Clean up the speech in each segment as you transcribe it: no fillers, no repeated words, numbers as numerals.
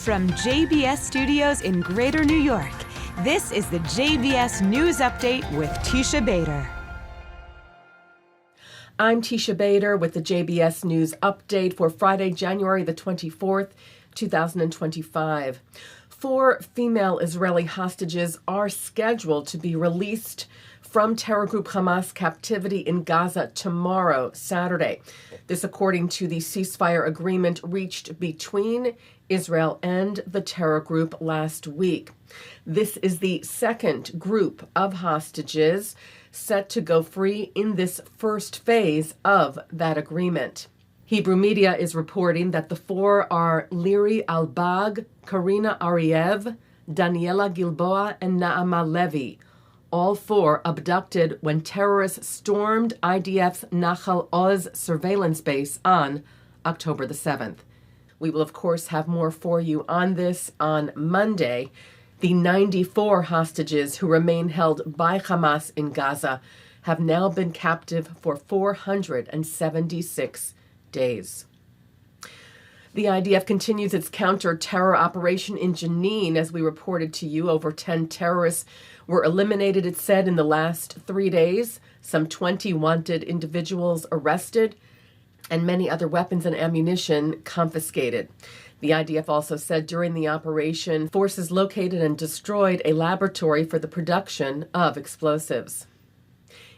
From JBS Studios in Greater New York, this is the JBS News Update with Teisha Bader. I'm Teisha Bader with the JBS News Update for Friday, January the 24th, 2025. 4 female Israeli hostages are scheduled to be released from terror group Hamas captivity in Gaza tomorrow, Saturday. This according to the ceasefire agreement reached between Israel and the terror group last week. This is the second group of hostages set to go free in this first phase of that agreement. Hebrew media is reporting that the 4 are Liri Albag, Karina Ariev, Daniela Gilboa, and Naama Levy. All 4 abducted when terrorists stormed IDF's Nachal Oz surveillance base on October the 7th. We will, of course, have more for you on this on Monday. The 94 hostages who remain held by Hamas in Gaza have now been captive for 476 days. The IDF continues its counter-terror operation in Jenin. As we reported to you, over 10 terrorists were eliminated, it said, in the last 3 days. Some 20 wanted individuals arrested and many other weapons and ammunition confiscated. The IDF also said during the operation, forces located and destroyed a laboratory for the production of explosives.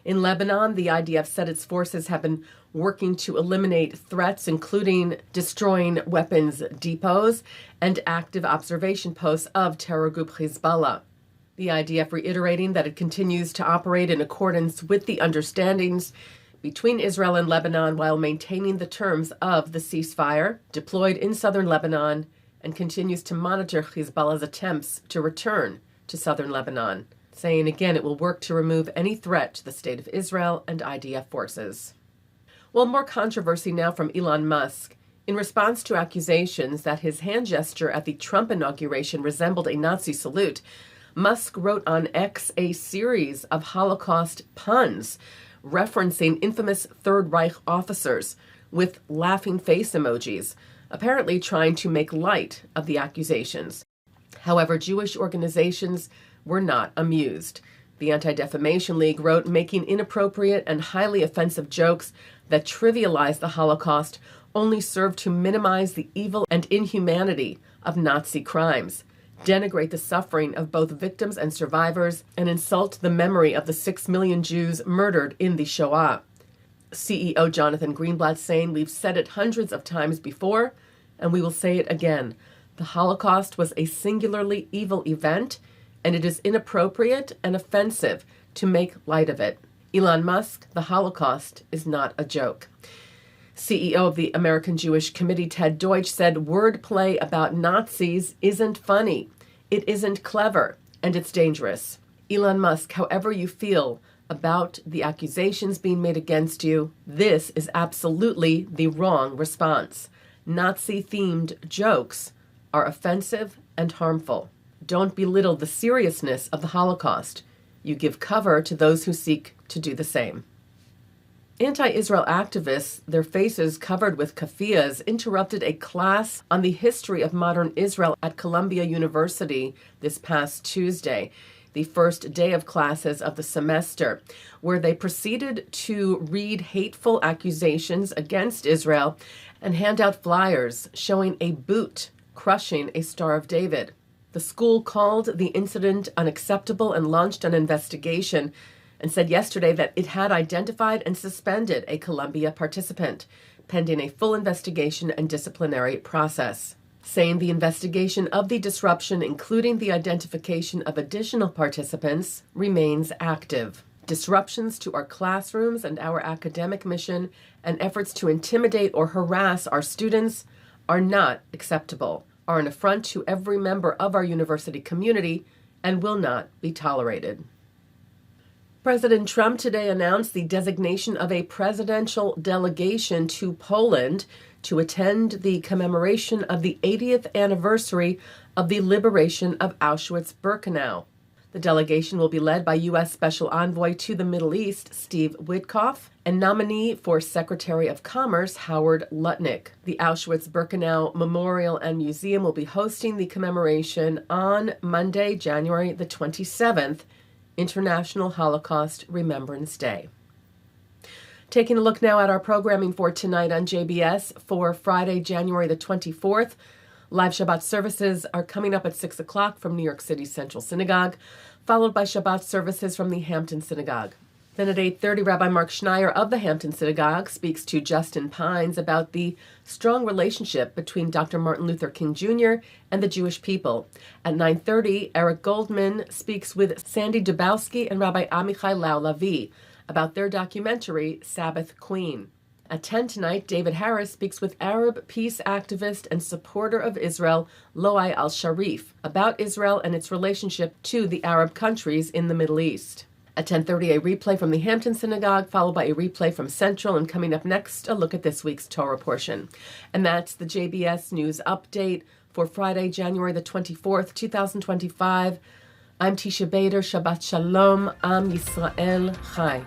In Lebanon, the IDF said its forces have been working to eliminate threats, including destroying weapons depots and active observation posts of terror group Hezbollah. The IDF reiterating that it continues to operate in accordance with the understandings between Israel and Lebanon while maintaining the terms of the ceasefire, deployed in southern Lebanon, and continues to monitor Hezbollah's attempts to return to southern Lebanon, saying again it will work to remove any threat to the state of Israel and IDF forces. Well, more controversy now from Elon Musk. In response to accusations that his hand gesture at the Trump inauguration resembled a Nazi salute, Musk wrote on X a series of Holocaust puns referencing infamous Third Reich officers with laughing face emojis, apparently trying to make light of the accusations. However, Jewish organizations were not amused. The Anti-Defamation League wrote, making inappropriate and highly offensive jokes that trivialize the Holocaust only serve to minimize the evil and inhumanity of Nazi crimes, denigrate the suffering of both victims and survivors, and insult the memory of the 6 million Jews murdered in the Shoah. CEO Jonathan Greenblatt saying, "We've said it hundreds of times before, and we will say it again. The Holocaust was a singularly evil event, and it is inappropriate and offensive to make light of it. Elon Musk, the Holocaust is not a joke." CEO of the American Jewish Committee, Ted Deutsch, said wordplay about Nazis isn't funny, it isn't clever, and it's dangerous. Elon Musk, however you feel about the accusations being made against you, this is absolutely the wrong response. Nazi-themed jokes are offensive and harmful. Don't belittle the seriousness of the Holocaust. You give cover to those who seek to do the same. Anti-Israel activists, their faces covered with keffiyehs, interrupted a class on the history of modern Israel at Columbia University this past Tuesday, the first day of classes of the semester, where they proceeded to read hateful accusations against Israel and hand out flyers showing a boot crushing a Star of David. The school called the incident unacceptable and launched an investigation, and said yesterday that it had identified and suspended a Columbia participant, pending a full investigation and disciplinary process, saying the investigation of the disruption, including the identification of additional participants, remains active. Disruptions to our classrooms and our academic mission and efforts to intimidate or harass our students are not acceptable, are an affront to every member of our university community, and will not be tolerated. President Trump today announced the designation of a presidential delegation to Poland to attend the commemoration of the 80th anniversary of the liberation of Auschwitz-Birkenau. The delegation will be led by U.S. Special Envoy to the Middle East, Steve Witkoff, and nominee for Secretary of Commerce, Howard Lutnick. The Auschwitz-Birkenau Memorial and Museum will be hosting the commemoration on Monday, January the 27th, International Holocaust Remembrance Day. Taking a look now at our programming for tonight on JBS for Friday, January the 24th. Live Shabbat services are coming up at 6 o'clock from New York City Central Synagogue, followed by Shabbat services from the Hampton Synagogue. Then at 8:30, Rabbi Marc Schneier of the Hampton Synagogue speaks to Justin Pines about the strong relationship between Dr. Martin Luther King Jr. and the Jewish people. At 9:30, Eric Goldman speaks with Sandi DuBowski and Rabbi Amichai Lau-Lavie about their documentary, Sabbath Queen. At 10 tonight, David Harris speaks with Arab peace activist and supporter of Israel, Loay Alshareef, about Israel and its relationship to the Arab countries in the Middle East. At 10:30, a replay from the Hampton Synagogue, followed by a replay from Central, and coming up next, a look at this week's Torah Portion. And that's the JBS News Update for Friday, January the 24th, 2025. I'm Teisha Bader. Shabbat Shalom. Am Yisrael Chai.